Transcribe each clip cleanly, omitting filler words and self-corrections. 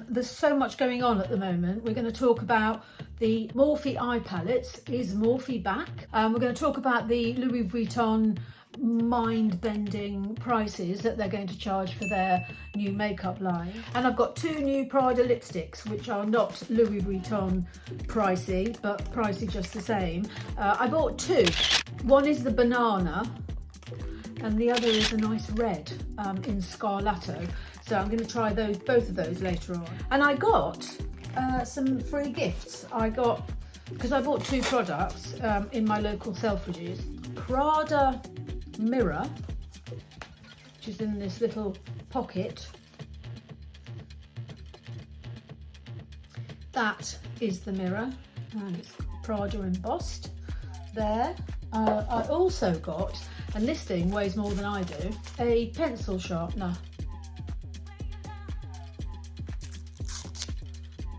There's so much going on at the moment. We're going to talk about the Morphe eye palettes. Is Morphe back? We're going to talk about the Louis Vuitton mind-bending prices that they're going to charge for their new makeup line. And I've got 2 new Prada lipsticks, which are not Louis Vuitton pricey, but pricey just the same. I bought 2. One is the banana, and the other is a nice red in Scarlatto. So I'm going to try both of those later on. And I got some free gifts. Because I bought 2 products in my local Selfridges. Prada mirror, which is in this little pocket. That is the mirror, and it's Prada embossed there. I also got, and this thing weighs more than I do, a pencil sharpener.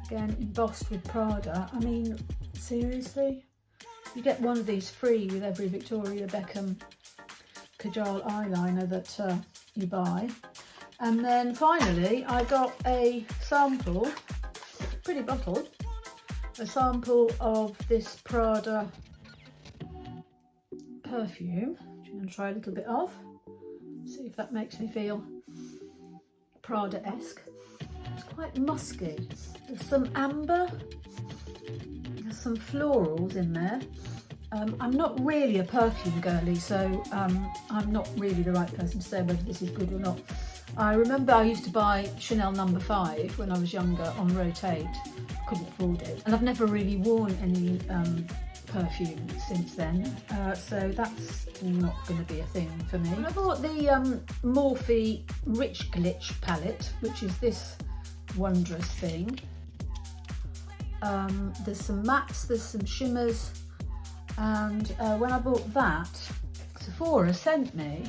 Again, embossed with Prada. I mean, seriously? You get one of these free with every Victoria Beckham Kajal eyeliner that you buy. And then finally, I got a sample, pretty bottle, a sample of this Prada perfume, which I'm going to try a little bit of, see if that makes me feel Prada-esque. It's quite musky. There's some amber, there's some florals in there. I'm not really a perfume girly, so I'm not really the right person to say whether this is good or not. I remember I used to buy Chanel No. 5 when I was younger on Rotate. Couldn't afford it, and I've never really worn any perfume since then, so that's not going to be a thing for me. I bought the Morphe Rich Glitch palette, which is this wondrous thing. There's some mattes, there's some shimmers, and when I bought that, Sephora sent me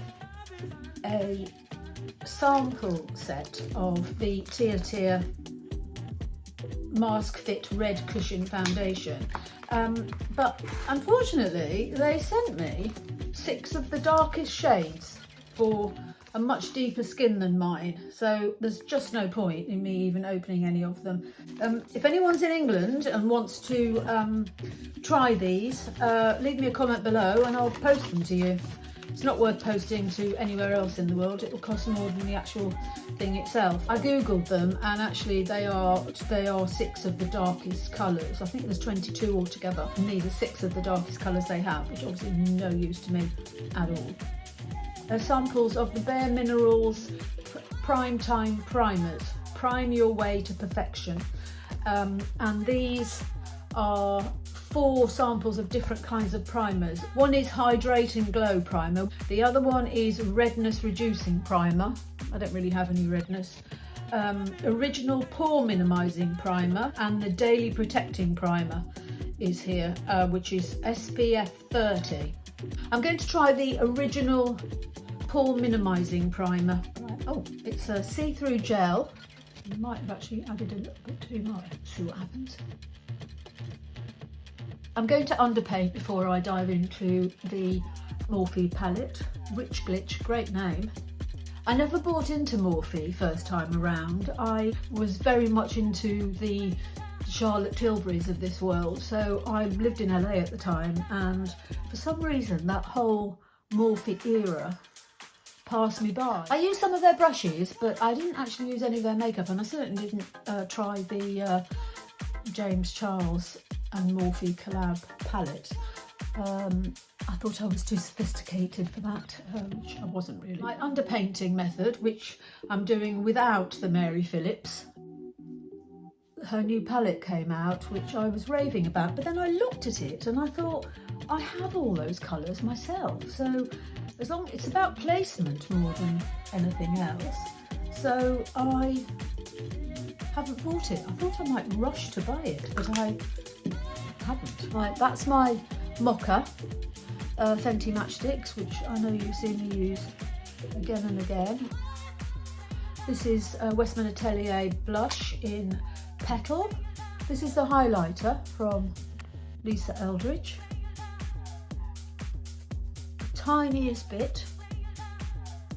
a sample set of the Tier Mask Fit Red Cushion Foundation, but unfortunately they sent me 6 of the darkest shades for a much deeper skin than mine, so there's just no point in me even opening any of them. If anyone's in England and wants to try these, leave me a comment below and I'll post them to you. It's not worth posting to anywhere else in the world. It will cost more than the actual thing itself. I googled them, and actually they are 6 of the darkest colours. I think there's 22 altogether, and these are 6 of the darkest colours they have, which obviously is no use to me at all. Samples of the Bare Minerals Prime Time Primers. Prime your way to perfection. And these are 4 samples of different kinds of primers. One is Hydrate and Glow Primer. The other one is Redness Reducing Primer. I don't really have any redness. Original Pore Minimizing Primer, and the Daily Protecting Primer is here, which is SPF 30. I'm going to try the original Pore Minimizing Primer. Oh, it's a see-through gel. I might have actually added a little bit too much. See what happens. I'm going to underpaint before I dive into the Morphe palette. Rich Glitch, great name. I never bought into Morphe first time around. I was very much into the Charlotte Tilburys of this world, so I lived in LA at the time, and for some reason that whole Morphe era passed me by. I used some of their brushes, but I didn't actually use any of their makeup, and I certainly didn't try the James Charles and Morphe collab palette. I thought I was too sophisticated for that, which I wasn't really. My underpainting method, which I'm doing without the Mary Phillips. Her new palette came out, which I was raving about, but then I looked at it and I thought, I have all those colours myself, so as long it's about placement more than anything else. So I haven't bought it. I thought I might rush to buy it, but I haven't. Right, that's my Mocha Fenty matchsticks, which I know you've seen me use again and again. This is Westman Atelier blush in Petal. This is the highlighter from Lisa Eldridge. Tiniest bit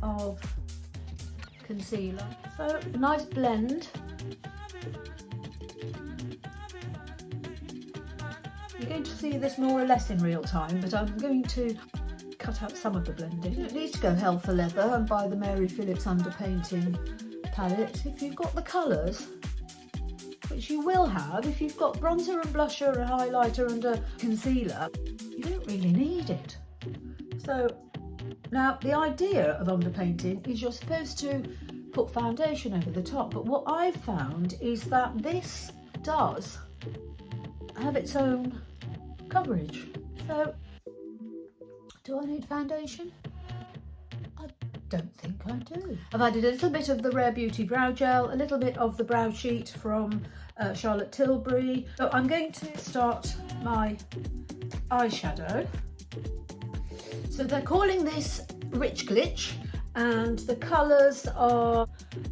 of concealer. So a nice blend You're going to see this more or less in real time, but I'm going to cut out some of the blending. You don't need to go hell for leather and buy the Mary Phillips underpainting palette. If you've got the colours, which you will have, if you've got bronzer and blusher, a highlighter and a concealer, you don't really need it. So now the idea of underpainting is you're supposed to put foundation over the top, but what I've found is that this does have its own coverage. So do I need foundation? I don't think I do. I've added a little bit of the Rare Beauty brow gel, a little bit of the brow sheet from Charlotte Tilbury. So I'm going to start my eyeshadow. So they're calling this Rich Glitch, and the colours are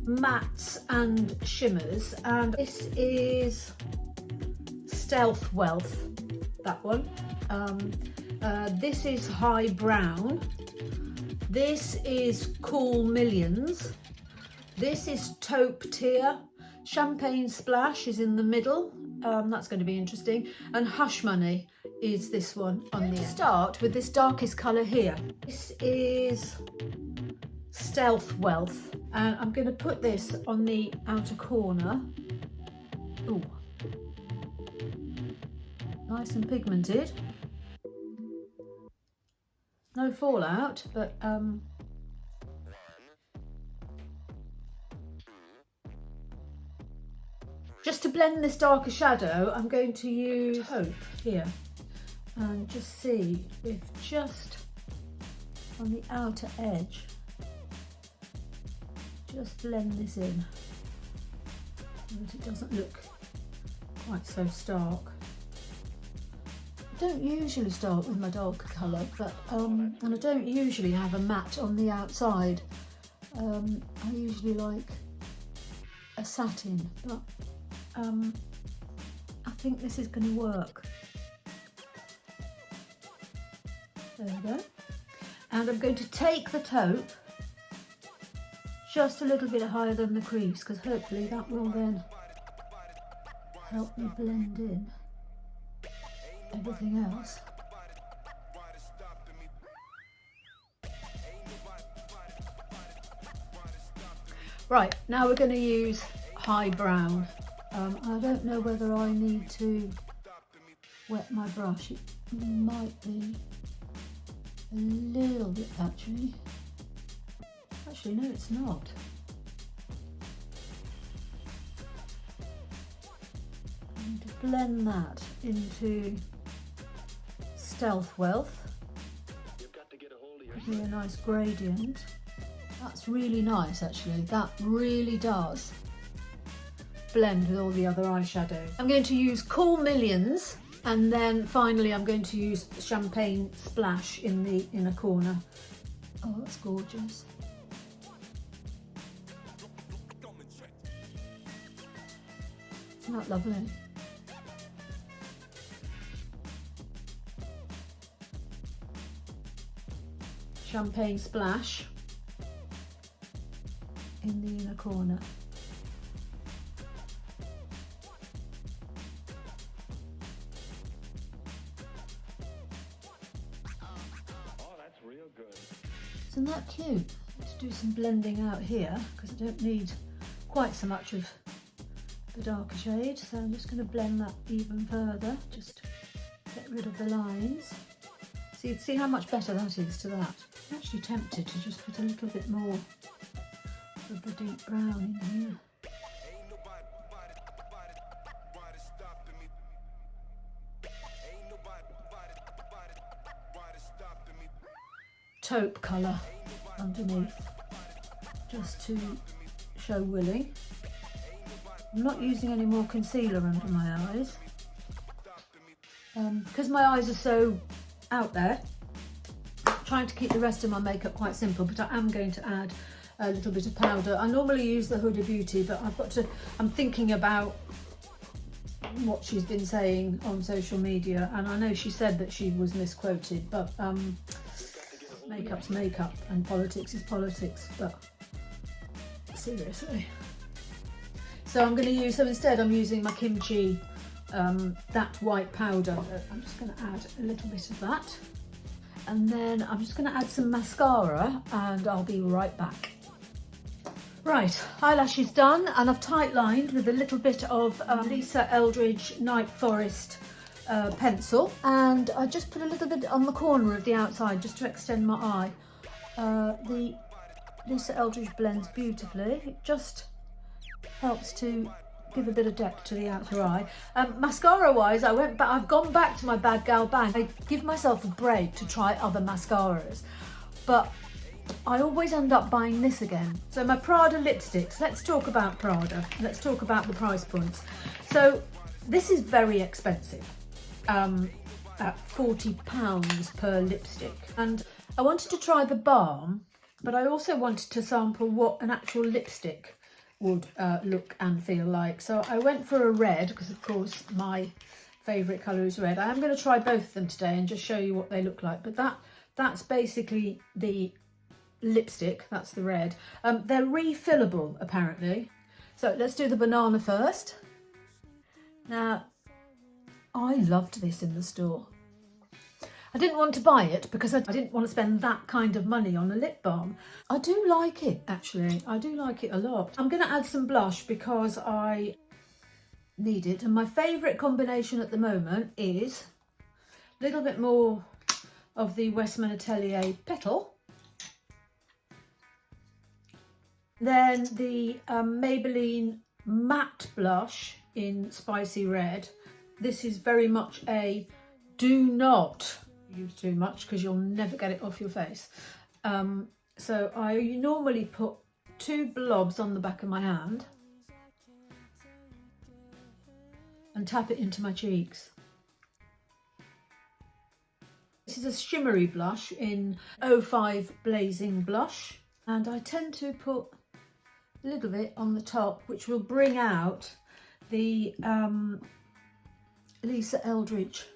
mattes and shimmers, and this is Stealth Wealth, that one. This is High Brown. This is Cool Millions. This is Taupe Tear. Champagne Splash is in the middle. That's going to be interesting. And Hush Money is this one on the end. Start with this darkest colour here. This is Stealth Wealth, and I'm going to put this on the outer corner. Ooh, nice and pigmented. No fallout, but just to blend this darker shadow, I'm going to use Taupe here and just see if just on the outer edge, just blend this in so that it doesn't look quite so stark. I don't usually start with my darker colour, but and I don't usually have a matte on the outside. I usually like a satin, but I think this is going to work. There we go. And I'm going to take the taupe just a little bit higher than the crease, because hopefully that will then help me blend in everything else. Right, now we're going to use High Brown. I don't know whether I need to wet my brush. It might be a little bit patchy. Actually, no, it's not. I'm going to blend that into Stealth Wealth. Give me a nice gradient. That's really nice, actually. That really does blend with all the other eyeshadows. I'm going to use Cool Millions, and then finally I'm going to use Champagne Splash in the inner corner. Oh, that's gorgeous. Isn't that lovely? Champagne Splash in the inner corner. Isn't that cute? Let's do some blending out here, because I don't need quite so much of the darker shade, so I'm just going to blend that even further, just get rid of the lines. So you'd see how much better that is to that. I'm actually tempted to just put a little bit more of the deep brown in here. Taupe colour underneath, just to show willing. I'm not using any more concealer under my eyes because my eyes are so out there. I'm trying to keep the rest of my makeup quite simple, but I am going to add a little bit of powder. I normally use the Huda Beauty, but I'm thinking about what she's been saying on social media, and I know she said that she was misquoted, but makeup's makeup and politics is politics, but seriously. So I'm going to use, so instead I'm using my kimchi that white powder. I'm just going to add a little bit of that. And then I'm just going to add some mascara and I'll be right back. Right, eyelashes done, and I've tight lined with a little bit of Lisa Eldridge Night Forest pencil, and I just put a little bit on the corner of the outside just to extend my eye. The Lisa Eldridge blends beautifully. It just helps to give a bit of depth to the outer eye. Mascara wise, I've gone back to my Bad Gal Bang. I give myself a break to try other mascaras, but I always end up buying this again. So my Prada lipsticks, let's talk about Prada. Let's talk about the price points. So this is very expensive, at £40 per lipstick. And I wanted to try the balm, but I also wanted to sample what an actual lipstick would look and feel like. So I went for a red, because of course my favourite colour is red. I am going to try both of them today and just show you what they look like. But that's basically the lipstick, that's the red. They're refillable apparently. So let's do the banana first. Now, I loved this in the store. I didn't want to buy it because I didn't want to spend that kind of money on a lip balm. I do like it actually, I do like it a lot. I'm going to add some blush because I need it, and my favourite combination at the moment is a little bit more of the Westman Atelier Petal. Then the Maybelline Matte Blush in Spicy Red. This is very much a do not use too much because you'll never get it off your face. So I normally put 2 blobs on the back of my hand and tap it into my cheeks. This is a shimmery blush in 05 Blazing Blush, and I tend to put a little bit on the top, which will bring out the Lisa Eldridge.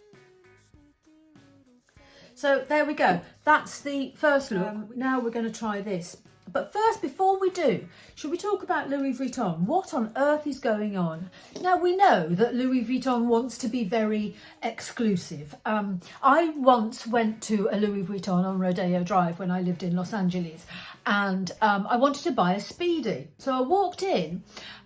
So there we go, that's the first look. Now we're going to try this. But first, before we do, should we talk about Louis Vuitton? What on earth is going on? Now, we know that Louis Vuitton wants to be very exclusive. I once went to a Louis Vuitton on Rodeo Drive when I lived in Los Angeles, and I wanted to buy a Speedy. So I walked in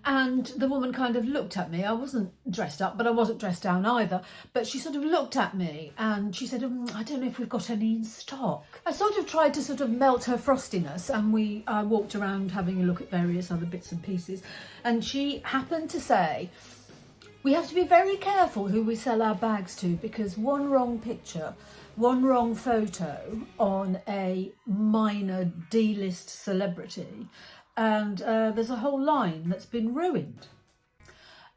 and the woman kind of looked at me. I wasn't dressed up, but I wasn't dressed down either. But she sort of looked at me and she said, I don't know if we've got any in stock. I sort of tried to sort of melt her frostiness, and I walked around having a look at various other bits and pieces. And she happened to say, we have to be very careful who we sell our bags to, because one wrong picture, one wrong photo on a minor D-list celebrity, and there's a whole line that's been ruined.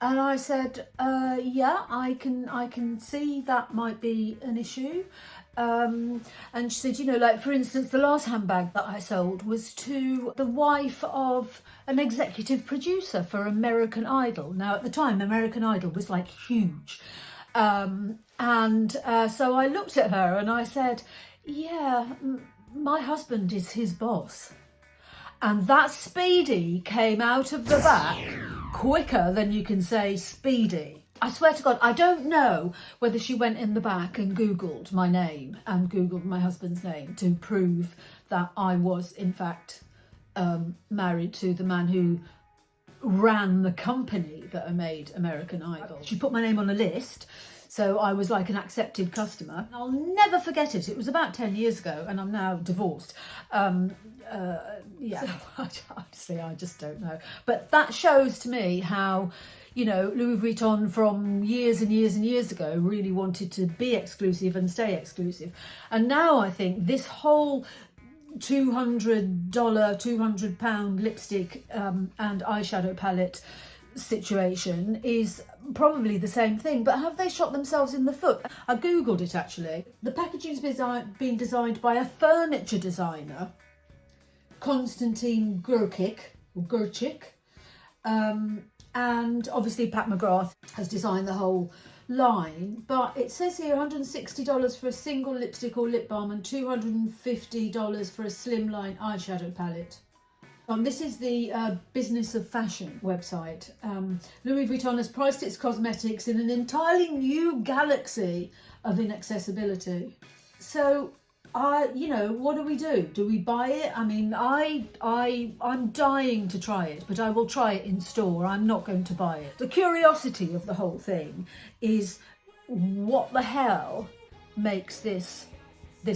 And I said, yeah, I can see that might be an issue. And she said, you know, like for instance, the last handbag that I sold was to the wife of an executive producer for American Idol. Now at the time, American Idol was like huge. So I looked at her and I said, yeah, my husband is his boss. And that Speedy came out of the back quicker than you can say Speedy. I swear to God, I don't know whether she went in the back and Googled my name and Googled my husband's name to prove that I was, in fact, married to the man who ran the company that made American Idol. She put my name on a list, so I was like an accepted customer. I'll never forget it. It was about 10 years ago and I'm now divorced. Yeah, honestly, I just don't know. But that shows to me how, you know, Louis Vuitton from years and years and years ago really wanted to be exclusive and stay exclusive. And now I think this whole £200 lipstick and eyeshadow palette situation is probably the same thing, but have they shot themselves in the foot? I googled it actually. The packaging's been designed by a furniture designer, Konstantin Gurkic, and obviously Pat McGrath has designed the whole line, but it says here $160 for a single lipstick or lip balm and $250 for a slimline eyeshadow palette. This is the Business of Fashion website. Louis Vuitton has priced its cosmetics in an entirely new galaxy of inaccessibility. So, you know, what do we do? Do we buy it? I mean, I'm dying to try it, but I will try it in store. I'm not going to buy it. The curiosity of the whole thing is, what the hell makes this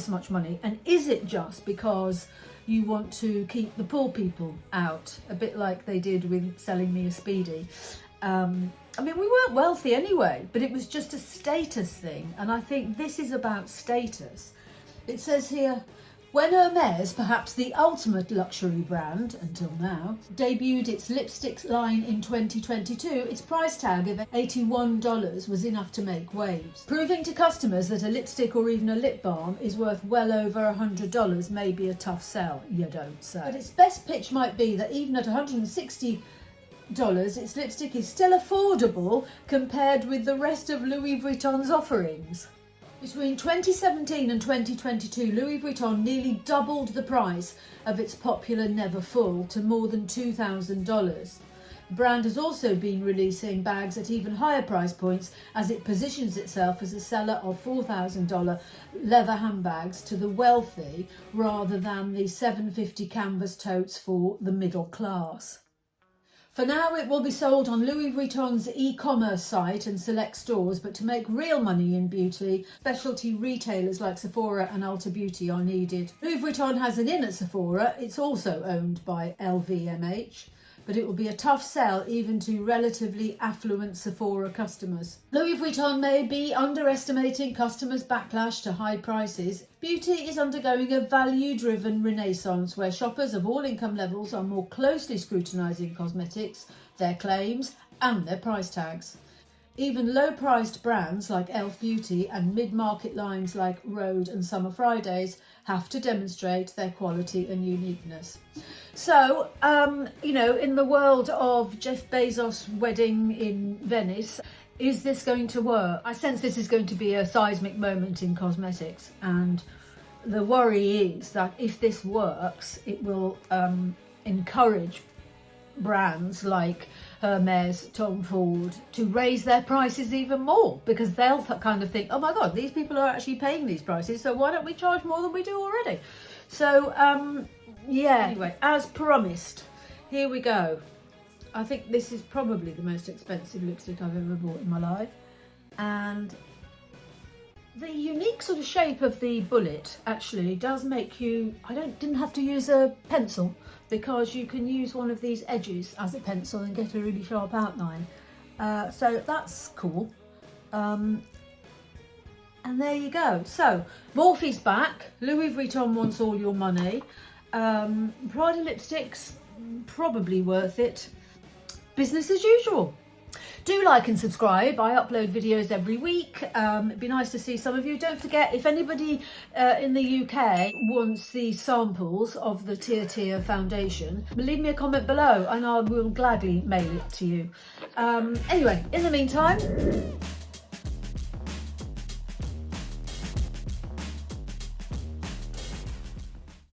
much money? And is it just because you want to keep the poor people out, a bit like they did with selling me a Speedy? I mean, we weren't wealthy anyway, but it was just a status thing, and I think this is about status. It says here, when Hermès, perhaps the ultimate luxury brand until now, debuted its lipstick line in 2022, its price tag of $81 was enough to make waves. Proving to customers that a lipstick or even a lip balm is worth well over $100 may be a tough sell, you don't say. But its best pitch might be that even at $160, its lipstick is still affordable compared with the rest of Louis Vuitton's offerings. Between 2017 and 2022, Louis Vuitton nearly doubled the price of its popular Never Full to more than $2,000. The brand has also been releasing bags at even higher price points as it positions itself as a seller of $4,000 leather handbags to the wealthy rather than the $750 canvas totes for the middle class. For now, it will be sold on Louis Vuitton's e-commerce site and select stores, but to make real money in beauty, specialty retailers like Sephora and Ulta Beauty are needed. Louis Vuitton has an inn at Sephora. It's also owned by LVMH, but it will be a tough sell even to relatively affluent Sephora customers. Louis Vuitton may be underestimating customers' backlash to high prices. Beauty is undergoing a value-driven renaissance where shoppers of all income levels are more closely scrutinising cosmetics, their claims and their price tags. Even low-priced brands like Elf Beauty and mid-market lines like Rhode and Summer Fridays have to demonstrate their quality and uniqueness. So, you know, in the world of Jeff Bezos' wedding in Venice, is this going to work? I sense this is going to be a seismic moment in cosmetics, and the worry is that if this works, it will encourage brands like Hermès, Tom Ford to raise their prices even more, because they'll kind of think, oh my god, these people are actually paying these prices, so why don't we charge more than we do already? So yeah, anyway, as promised, here we go. I think this is probably the most expensive lipstick I've ever bought in my life, and the unique sort of shape of the bullet actually does make you, didn't have to use a pencil, because you can use one of these edges as a pencil and get a really sharp outline. So that's cool. And there you go. So Morphe's back. Louis Vuitton wants all your money. Prada lipsticks, probably worth it. Business as usual. Do like and subscribe. I upload videos every week. It'd be nice to see some of you. Don't forget, if anybody in the UK wants the samples of the Tier foundation, leave me a comment below and I will gladly mail it to you. Anyway, in the meantime,